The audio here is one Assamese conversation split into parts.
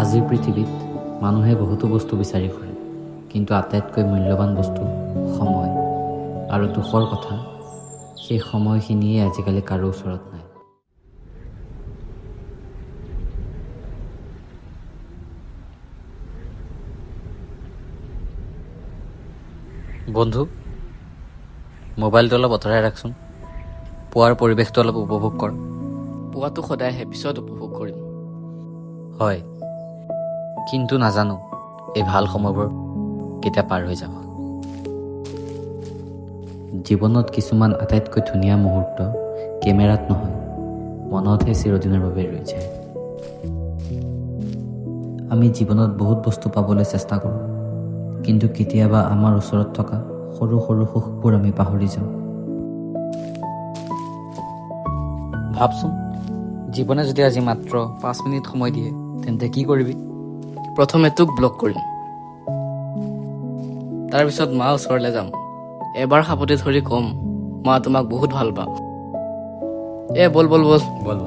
আজিৰ পৃথিৱীত মানুহে বহুতো বস্তু বিচাৰি ফুৰে, কিন্তু আটাইতকৈ মূল্যৱান বস্তু সময়। আৰু দুখৰ কথা, সেই সময়খিনিয়ে আজিকালি কাৰো ওচৰত নাই। বন্ধু, মোবাইলটো অলপ আঁতৰাই ৰাখচোন। পুৱাৰ পৰিৱেশটো অলপ উপভোগ কৰ। পোৱাটো সদায় আহে, পিছত উপভোগ কৰিম। হয়, কিন্তু নাজানো এই ভাল সময়বোৰ কেতিয়া পাৰ হৈ যাব। জীৱনত কিছুমান আটাইতকৈ ধুনীয়া মুহূৰ্ত কেমেৰাত নহয়, মনতহে চিৰদিনৰ বাবে ৰৈ যায়। আমি জীৱনত বহুত বস্তু পাবলৈ চেষ্টা কৰোঁ, কিন্তু কেতিয়াবা আমাৰ ওচৰত থকা সৰু সৰু সুখবোৰ আমি পাহৰি যাওঁ। ভাবচোন, জীৱনে যদি আজি মাত্ৰ 5 মিনিট সময় দিয়ে, তেন্তে কি কৰিবি? প্ৰথমে তোক ব্লক কৰিম, তাৰপিছত মা ওচৰলৈ যাম। এবাৰ সাপতি ধৰি ক'ম, মা তোমাক বহুত ভাল পাওঁ। বল বল বল। বল।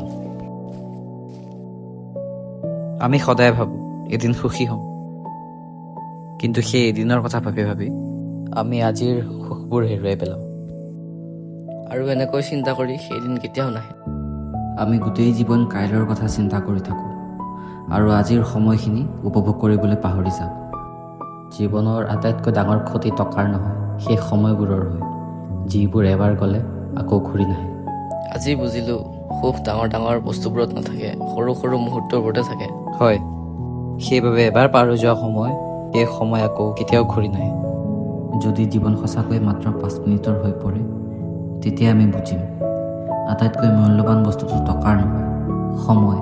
আমি সদায় ভাবোঁ এদিন সুখী হ'ম, কিন্তু সেই এদিনৰ কথা ভাবি ভাবি আমি আজিৰ সুখবোৰ হেৰুৱাই পেলাওঁ। আৰু এনেকৈ চিন্তা কৰি সেইদিন কেতিয়াও নাহে। আমি গোটেই জীৱন কাইলৈৰ কথা চিন্তা কৰি থাকোঁ আৰু আজিৰ সময়খিনি উপভোগ কৰিবলৈ পাহৰি যাওঁ। জীৱনৰ আটাইতকৈ ডাঙৰ ক্ষতি টকাৰ নহয়, সেই সময়বোৰৰ হয়, যিবোৰ এবাৰ গ'লে আকৌ ঘূৰি নাহে। আজি বুজিলোঁ, সুখ ডাঙৰ ডাঙৰ বস্তুবোৰত নাথাকে, সৰু সৰু মুহূৰ্তবোৰতে থাকে। হয়, সেইবাবে এবাৰ পাৰ হৈ যোৱা সময়, সেই সময় আকৌ কেতিয়াও ঘূৰি নাহে। যদি জীৱন সঁচাকৈ মাত্ৰ 5 মিনিটৰ হৈ পৰে, তেতিয়া আমি বুজিম আটাইতকৈ মূল্যৱান বস্তুটো টকাৰ নহয়, সময়।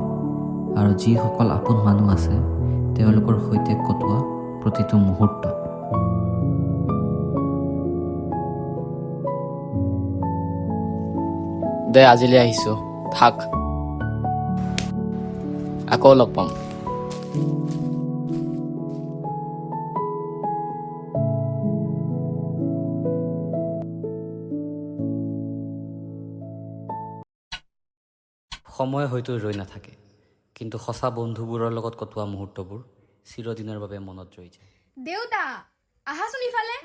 আৰু যিসকল আপোন মানুহ আছে, তেওঁলোকৰ সৈতে কটোৱা প্ৰতিটো মুহূৰ্ত। দে আজিলৈ আহিছোঁ, থাক, আকৌ লগ পাম। সময় হয়তো ৰৈ নাথাকে, কিন্তু সঁচা বন্ধুবোৰৰ লগত কটোৱা মুহূৰ্তবোৰ চিৰদিনৰ বাবে মনত ৰৈ যায়। দেউতা, আহাচোন ইফালে।